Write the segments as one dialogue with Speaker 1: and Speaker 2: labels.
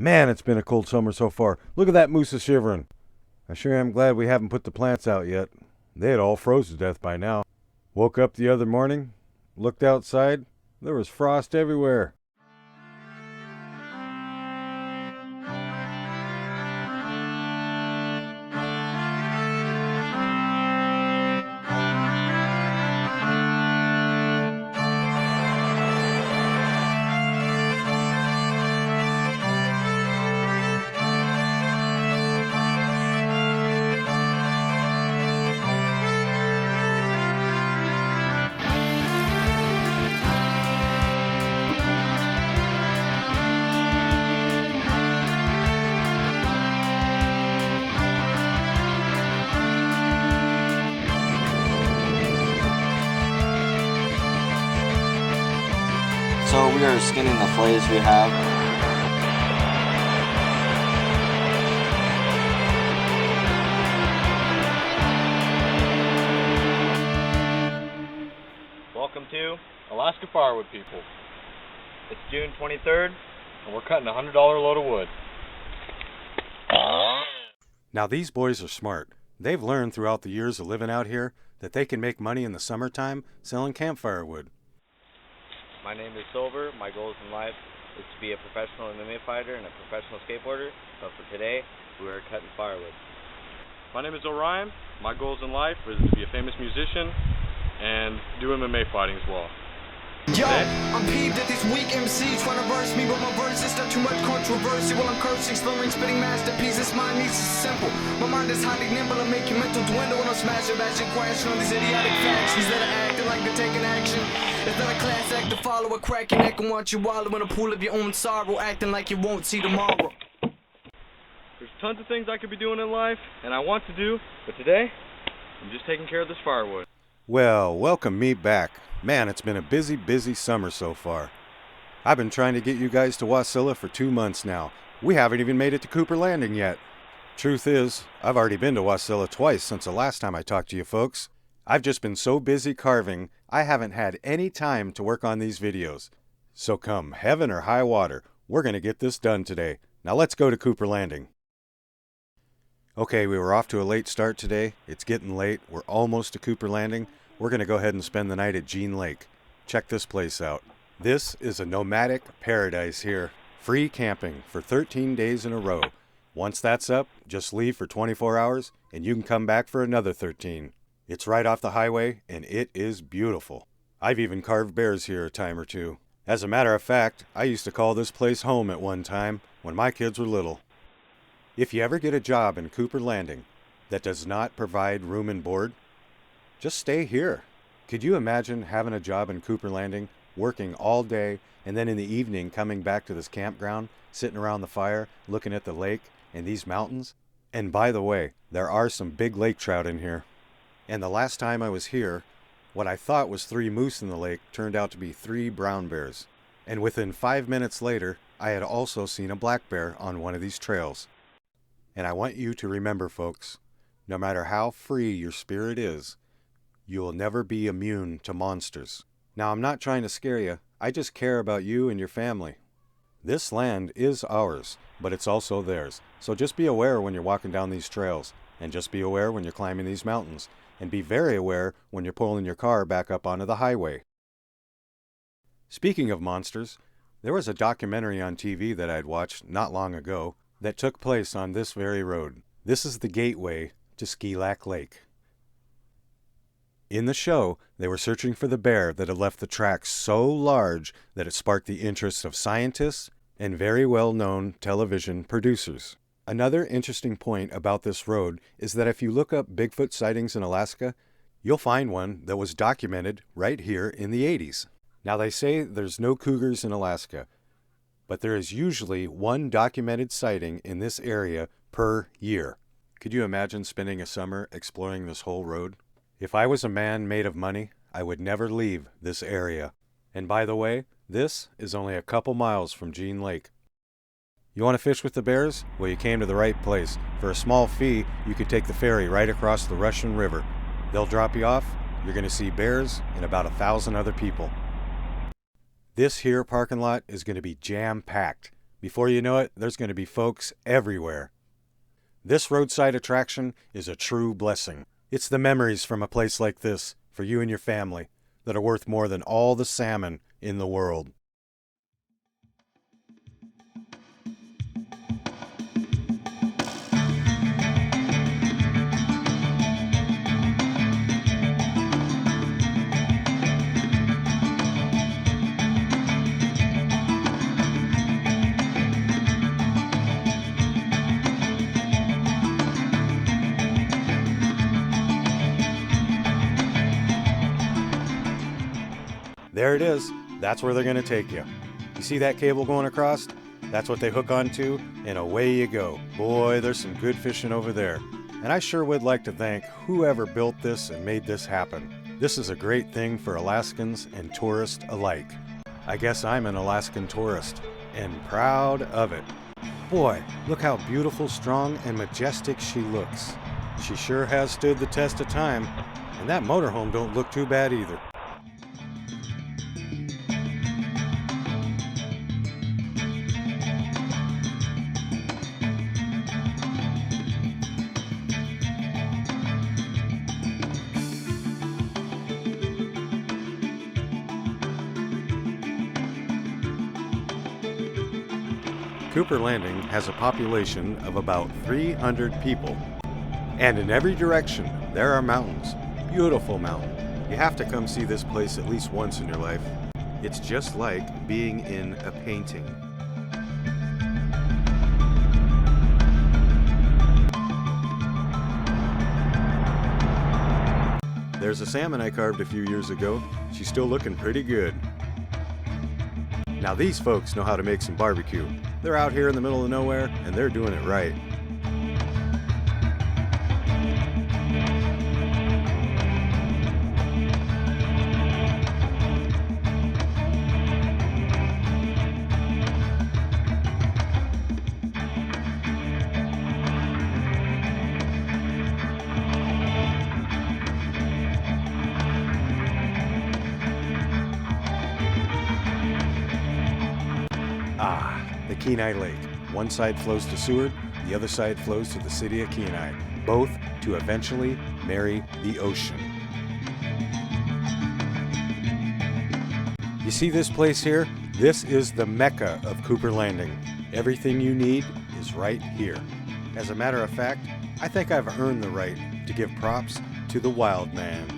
Speaker 1: Man, it's been a cold summer so far. Look at that moose a shivering. I sure am glad we haven't put the plants out yet. They had all froze to death by now. Woke up the other morning, looked outside, there was frost everywhere.
Speaker 2: So we are skinning the fillets we have.
Speaker 3: Welcome to Alaska Firewood, people. It's June 23rd, and we're cutting a $100 load of wood.
Speaker 1: Now these boys are smart. They've learned throughout the years of living out here that they can make money in the summertime selling campfire wood.
Speaker 4: My name is Silver. My goals in life is to be a professional MMA fighter and a professional skateboarder, but for today, we are cutting firewood.
Speaker 3: My name is Orion. My goals in life is to be a famous musician and do MMA fighting as well.
Speaker 5: Yo, I'm peeved at these weak MCs trying to verse me, but my verse is not too much controversy. While I'm cursing, slurring, spitting masterpieces, my needs is simple. My mind is highly nimble, I make your mental dwindle when I'm smashing, bashing, crashing on these idiotic factions that are acting like they're taking action. It's not a class act to follow, a crack your neck and want you wallow in a pool of your own sorrow, acting like you won't see tomorrow.
Speaker 3: There's tons of things I could be doing in life, and I want to do, but today, I'm just taking care of this firewood.
Speaker 1: Well, welcome me back. Man, it's been a busy summer so far. I've been trying to get you guys to Wasilla for 2 months now. We haven't even made it to Cooper Landing yet. Truth is, I've already been to Wasilla twice since the last time I talked to you folks. I've just been so busy carving, I haven't had any time to work on these videos. So come heaven or high water, we're going to get this done today. Now let's go to Cooper Landing. Okay, we were off to a late start today. It's getting late. We're almost to Cooper Landing. We're going to go ahead and spend the night at Jean Lake. Check this place out. This is a nomadic paradise here. Free camping for 13 days in a row. Once that's up, just leave for 24 hours and you can come back for another 13. It's right off the highway and it is beautiful. I've even carved bears here a time or two. As a matter of fact, I used to call this place home at one time when my kids were little. If you ever get a job in Cooper Landing that does not provide room and board, just stay here. Could you imagine having a job in Cooper Landing, working all day, and then in the evening coming back to this campground, sitting around the fire, looking at the lake and these mountains? And by the way, there are some big lake trout in here. And the last time I was here, what I thought was 3 moose in the lake turned out to be 3 brown bears. And within 5 minutes later, I had also seen a black bear on one of these trails. And I want you to remember, folks, no matter how free your spirit is, you will never be immune to monsters. Now, I'm not trying to scare you. I just care about you and your family. This land is ours, but it's also theirs. So just be aware when you're walking down these trails, and just be aware when you're climbing these mountains, and be very aware when you're pulling your car back up onto the highway. Speaking of monsters, there was a documentary on TV that I'd watched not long ago that took place on this very road. This is the gateway to Skilac Lake. In the show, they were searching for the bear that had left the tracks so large that it sparked the interest of scientists and very well-known television producers. Another interesting point about this road is that if you look up Bigfoot sightings in Alaska, you'll find one that was documented right here in the 80s. Now they say there's no cougars in Alaska, but there is usually 1 documented sighting in this area per year. Could you imagine spending a summer exploring this whole road? If I was a man made of money, I would never leave this area. And by the way, this is only a couple miles from Jean Lake. You want to fish with the bears? Well, you came to the right place. For a small fee, you could take the ferry right across the Russian River. They'll drop you off. You're going to see bears and about 1,000 other people. This here parking lot is going to be jam-packed. Before you know it, there's going to be folks everywhere. This roadside attraction is a true blessing. It's the memories from a place like this for you and your family that are worth more than all the salmon in the world. There it is. That's where they're going to take you. You see that cable going across? That's what they hook onto, and away you go. Boy, there's some good fishing over there. And I sure would like to thank whoever built this and made this happen. This is a great thing for Alaskans and tourists alike. I guess I'm an Alaskan tourist, and proud of it. Boy, look how beautiful, strong, and majestic she looks. She sure has stood the test of time, and that motorhome don't look too bad either. Cooper Landing has a population of about 300 people. And in every direction, there are mountains. Beautiful mountains. You have to come see this place at least once in your life. It's just like being in a painting. There's a salmon I carved a few years ago. She's still looking pretty good. Now these folks know how to make some barbecue. They're out here in the middle of nowhere, and they're doing it right. The Kenai Lake. One side flows to Seward, the other side flows to the city of Kenai, both to eventually marry the ocean. You see this place here? This is the Mecca of Cooper Landing. Everything you need is right here. As a matter of fact, I think I've earned the right to give props to the wild man.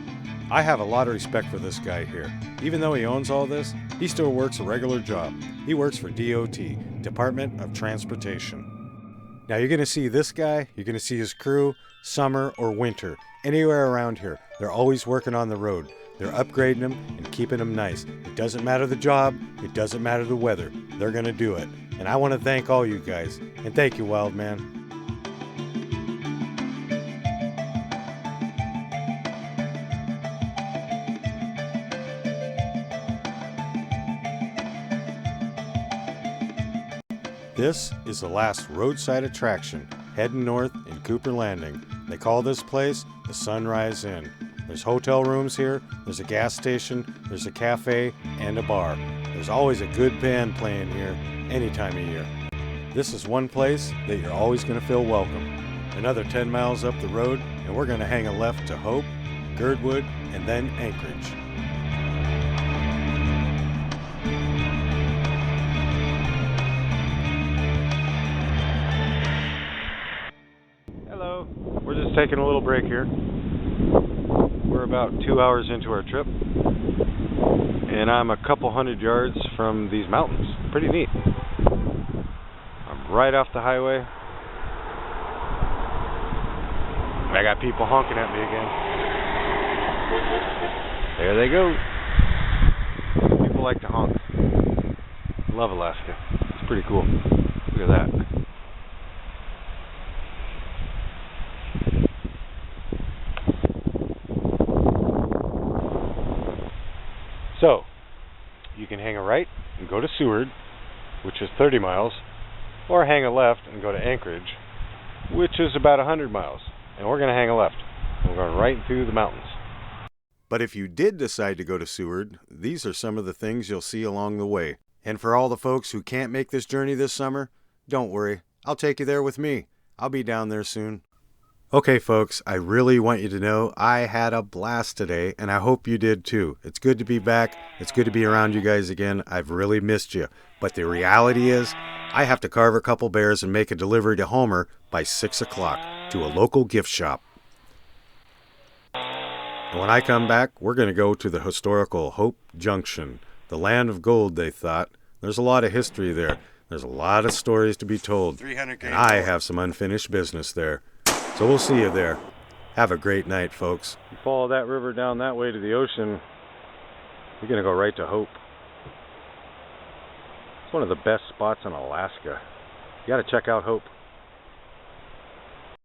Speaker 1: I have a lot of respect for this guy here. Even though he owns all this, he still works a regular job. He works for DOT, Department of Transportation. Now you're going to see this guy, you're going to see his crew, summer or winter, anywhere around here. They're always working on the road. They're upgrading them and keeping them nice. It doesn't matter the job, it doesn't matter the weather. They're going to do it. And I want to thank all you guys. And thank you, Wild Man. This is the last roadside attraction, heading north in Cooper Landing. They call this place the Sunrise Inn. There's hotel rooms here, there's a gas station, there's a cafe, and a bar. There's always a good band playing here any time of year. This is one place that you're always going to feel welcome. Another 10 miles up the road, and we're going to hang a left to Hope, Girdwood, and then Anchorage. We're just taking a little break here. We're about 2 hours into our trip, and I'm a couple hundred yards from these mountains. Pretty neat. I'm right off the highway. I got people honking at me again. There they go. People like to honk. Love Alaska. It's pretty cool. Look at that. So, you can hang a right and go to Seward, which is 30 miles, or hang a left and go to Anchorage, which is about 100 miles. And we're going to hang a left. We're going right through the mountains. But if you did decide to go to Seward, these are some of the things you'll see along the way. And for all the folks who can't make this journey this summer, don't worry, I'll take you there with me. I'll be down there soon. Okay, folks, I really want you to know I had a blast today, and I hope you did too. It's good to be back. It's good to be around you guys again. I've really missed you. But the reality is, I have to carve a couple bears and make a delivery to Homer by 6 o'clock to a local gift shop. And when I come back, we're going to go to the historical Hope Junction, the land of gold, they thought. There's a lot of history there. There's a lot of stories to be told. And I have some unfinished business there. So we'll see you there. Have a great night, folks. You follow that river down that way to the ocean, you're going to go right to Hope. It's one of the best spots in Alaska. You got to check out Hope.